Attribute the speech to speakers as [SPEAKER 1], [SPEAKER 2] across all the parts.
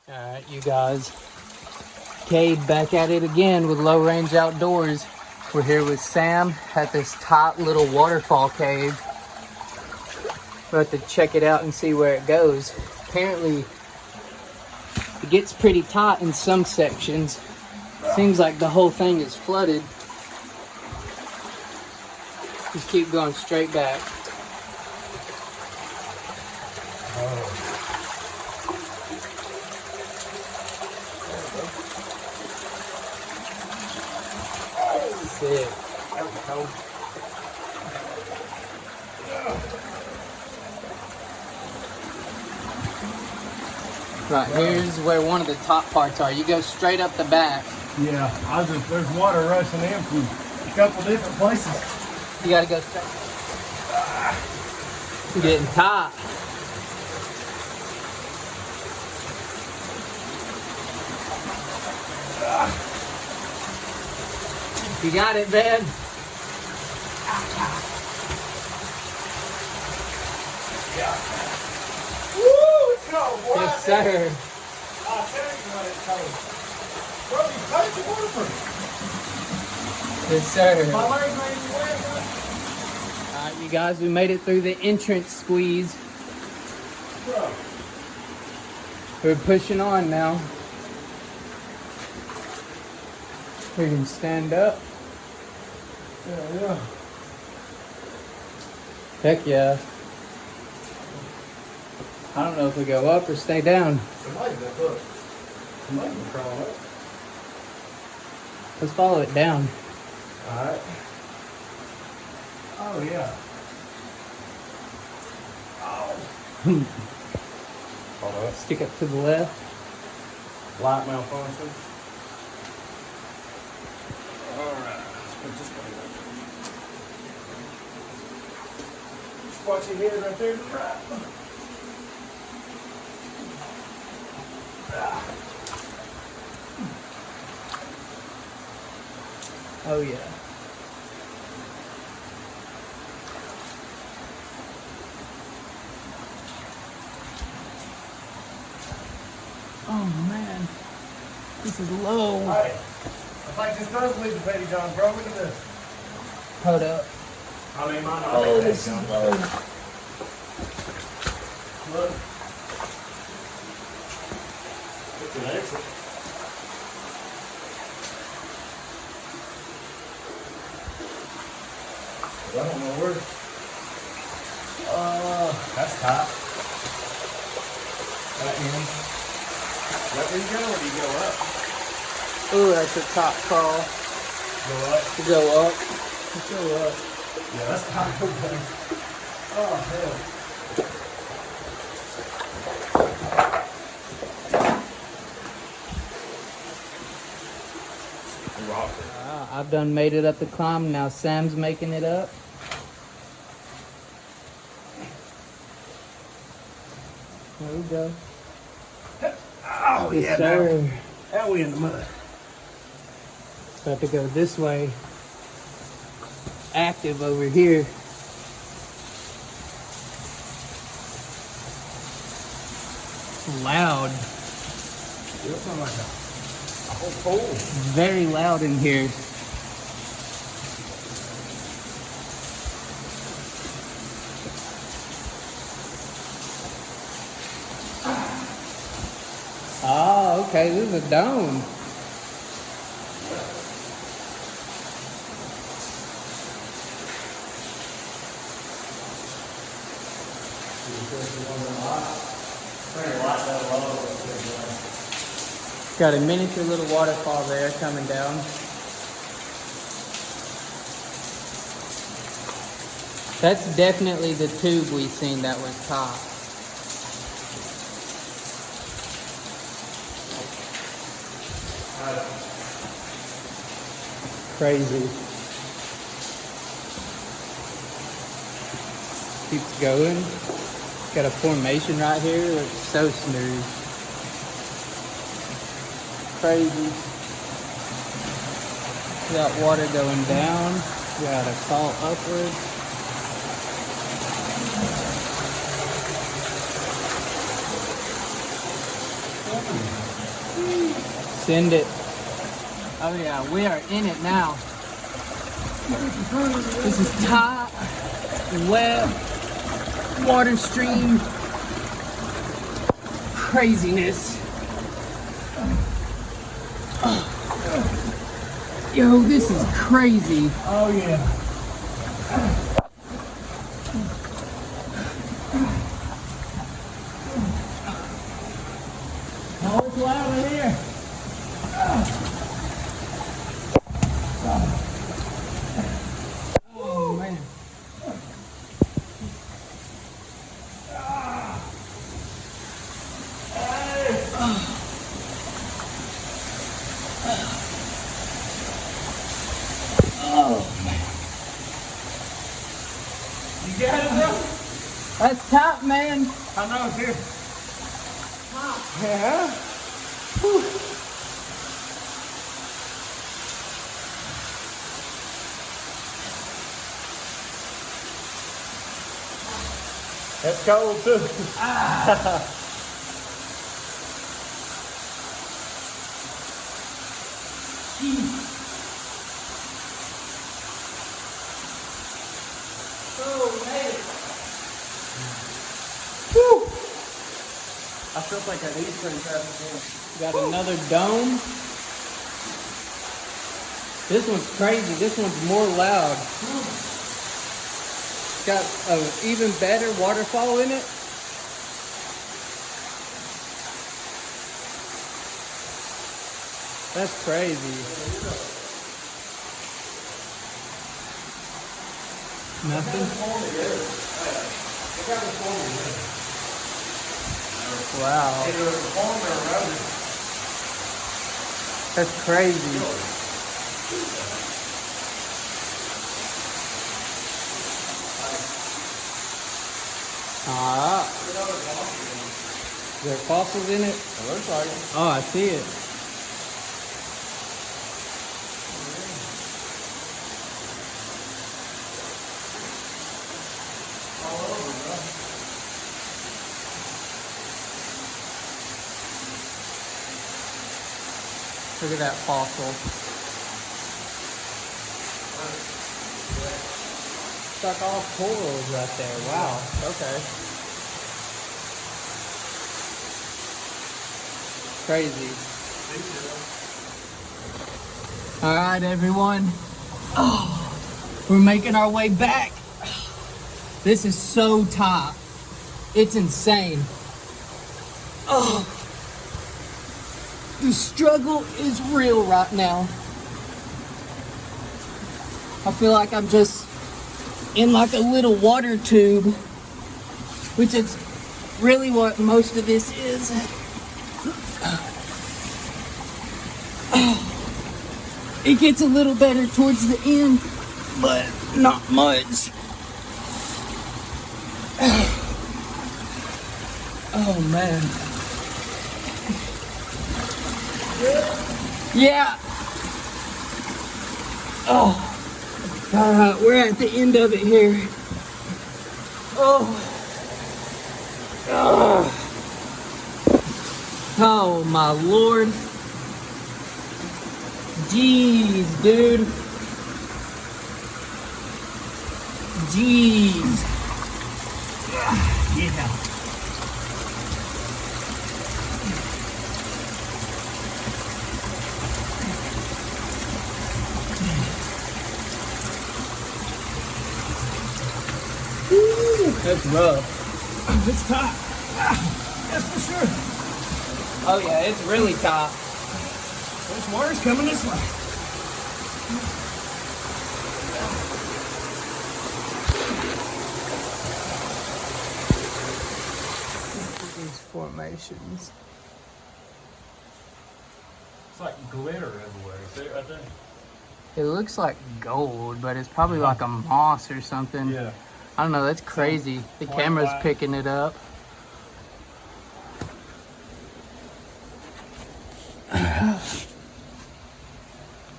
[SPEAKER 1] Alright, you guys. Cade back at it again with Low Range Outdoors. We're here with Sam at this tight little waterfall cave. We're about to check it out and see where it goes. Apparently, it gets pretty tight in some sections. Seems like the whole thing is flooded. Just keep going straight back. Sick. Right, here's where one of the top parts are. You go straight up the back.
[SPEAKER 2] Yeah, there's water rushing in from a couple different places.
[SPEAKER 1] You gotta go straight. You're getting tight. You got it, man.
[SPEAKER 2] Yeah. Woo, it's cold, boy.
[SPEAKER 1] Yes, sir.
[SPEAKER 2] I'll tell you what it's cold. Bro, you touch the waterproof.
[SPEAKER 1] Yes, sir.
[SPEAKER 2] My legs made me wet.
[SPEAKER 1] All right, you guys, we made it through the entrance squeeze.
[SPEAKER 2] Bro.
[SPEAKER 1] We're pushing on now. We can stand up.
[SPEAKER 2] Yeah.
[SPEAKER 1] Heck yeah. I don't know if we go up or stay down.
[SPEAKER 2] Somebody can crawl up.
[SPEAKER 1] Let's follow it down.
[SPEAKER 2] Alright. Oh, yeah. Oh. Hold up.
[SPEAKER 1] Stick up to the left.
[SPEAKER 2] Light malfunction. Alright. Let's put this one up. Just watch your head right there to the right.
[SPEAKER 1] Oh yeah. Oh man, this is low.
[SPEAKER 2] Hey, I think this does lead to Petty John, bro. Look at this.
[SPEAKER 1] Hold up.
[SPEAKER 2] I mean, mine.
[SPEAKER 1] Oh, this is low.
[SPEAKER 2] Look. It's an exit. I don't know where. That's top. That in. Is that where you go, or do you go up?
[SPEAKER 1] Ooh, that's a top call.
[SPEAKER 2] Go up.
[SPEAKER 1] To go up. Let's go up.
[SPEAKER 2] Yeah, that's top. Oh, hell.
[SPEAKER 1] I've done made it up the climb. Now Sam's making it up. There we go.
[SPEAKER 2] Oh,
[SPEAKER 1] Yes,
[SPEAKER 2] yeah,
[SPEAKER 1] sir.
[SPEAKER 2] now we in the mud.
[SPEAKER 1] About to go this way. Active over here. Loud.
[SPEAKER 2] It sounds like a whole pool.
[SPEAKER 1] Very loud in here. Oh, okay, this is a dome. Got a miniature little waterfall there coming down. That's definitely the tube we seen that was top. Crazy. Keeps going. Got a formation right here. Looks so smooth. Crazy. Got water going down. Got a fall upwards. send it. Oh yeah, we are in it now. This is top, wet, water stream, craziness. Yo, this is crazy.
[SPEAKER 2] Oh yeah. Oh, it's loud in here.
[SPEAKER 1] Oh man.
[SPEAKER 2] You got it, bro?
[SPEAKER 1] That's top, man.
[SPEAKER 2] I know it's here. Yeah. Whew. That's cold too. Whew. I feel like an Eastern traffic.
[SPEAKER 1] Got another dome. This one's crazy. This one's more loud. Got an even better waterfall in it. That's crazy. Nothing? Wow. That's crazy. Ah. Is there fossils in it?
[SPEAKER 2] It looks like it.
[SPEAKER 1] Oh, I see it. Look at that fossil. It's like all corals right there. Wow. Okay. Crazy. All right, everyone. Oh, we're making our way back. This is so top. It's insane. Oh. The struggle is real right now. I feel like I'm just in like a little water tube, which is really what most of this is. It gets a little better towards the end, but not much. Oh man. Yeah. Oh. All right, we're at the end of it here. Oh. Oh my Lord. Jeez, dude. Jeez. Yeah. That's rough.
[SPEAKER 2] It's top. That's for sure.
[SPEAKER 1] Oh yeah, it's really top.
[SPEAKER 2] There's water's coming this way.
[SPEAKER 1] These formations.
[SPEAKER 2] It's like glitter everywhere. See it right there?
[SPEAKER 1] It looks like gold, but it's probably like a moss or something.
[SPEAKER 2] Yeah.
[SPEAKER 1] I don't know, that's crazy. The
[SPEAKER 2] white
[SPEAKER 1] camera's
[SPEAKER 2] black.
[SPEAKER 1] picking it up.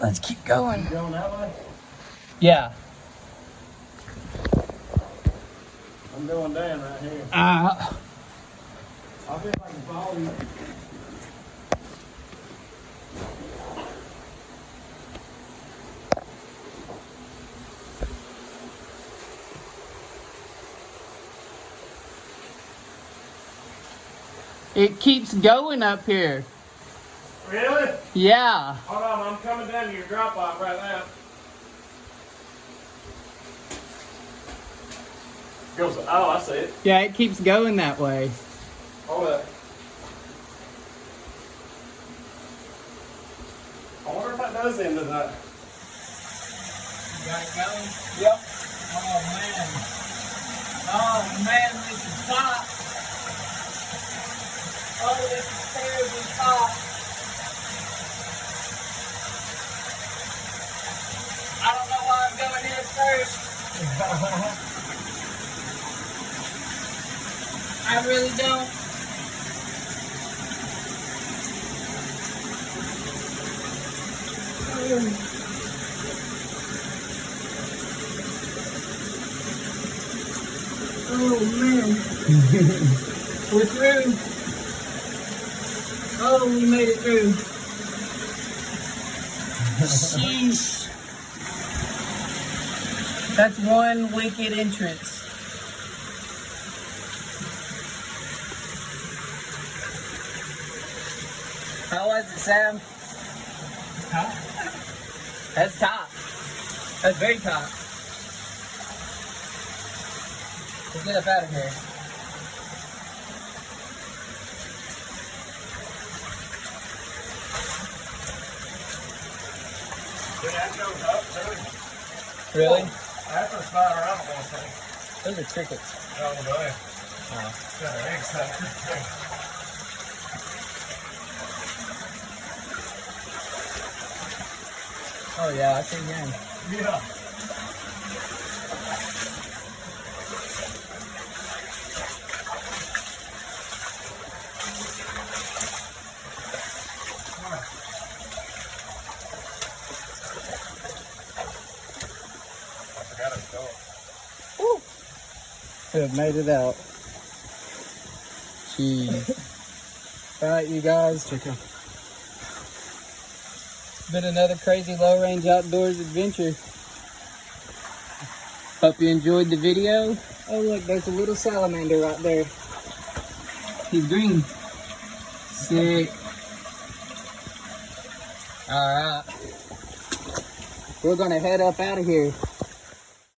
[SPEAKER 1] Let's keep going.
[SPEAKER 2] You going that way?
[SPEAKER 1] Yeah.
[SPEAKER 2] I'm going down right here.
[SPEAKER 1] Uh,
[SPEAKER 2] I feel like I can follow you.
[SPEAKER 1] It keeps going up here.
[SPEAKER 2] Really?
[SPEAKER 1] Yeah.
[SPEAKER 2] Hold on, I'm coming down to your drop off right now. Goes, oh, I see it.
[SPEAKER 1] Yeah, it keeps going that way.
[SPEAKER 2] Hold up. I wonder if that does end of that.
[SPEAKER 1] You got it going?
[SPEAKER 2] Yep.
[SPEAKER 1] Oh man. Oh man, this is hot. Oh, this is terribly hot. I don't know why I'm going here first. I really don't. Oh man. We're through. Oh, we made it through. Sheesh. That's one wicked entrance. How was it, Sam?
[SPEAKER 2] Huh?
[SPEAKER 1] That's top. That's very top. Let's get up out of here.
[SPEAKER 2] Did that go up too?
[SPEAKER 1] Really?
[SPEAKER 2] That's a spider, I don't want to say.
[SPEAKER 1] Those are crickets.
[SPEAKER 2] Oh, boy.
[SPEAKER 1] Oh.
[SPEAKER 2] Got an egg sack.
[SPEAKER 1] Oh yeah, I see him.
[SPEAKER 2] Yeah.
[SPEAKER 1] Could have made it out. Jeez. Alright, you guys. Been another crazy low range outdoors adventure. Hope you enjoyed the video. Oh look, there's a little salamander right there. He's green. Sick. Alright. We're gonna head up out of here.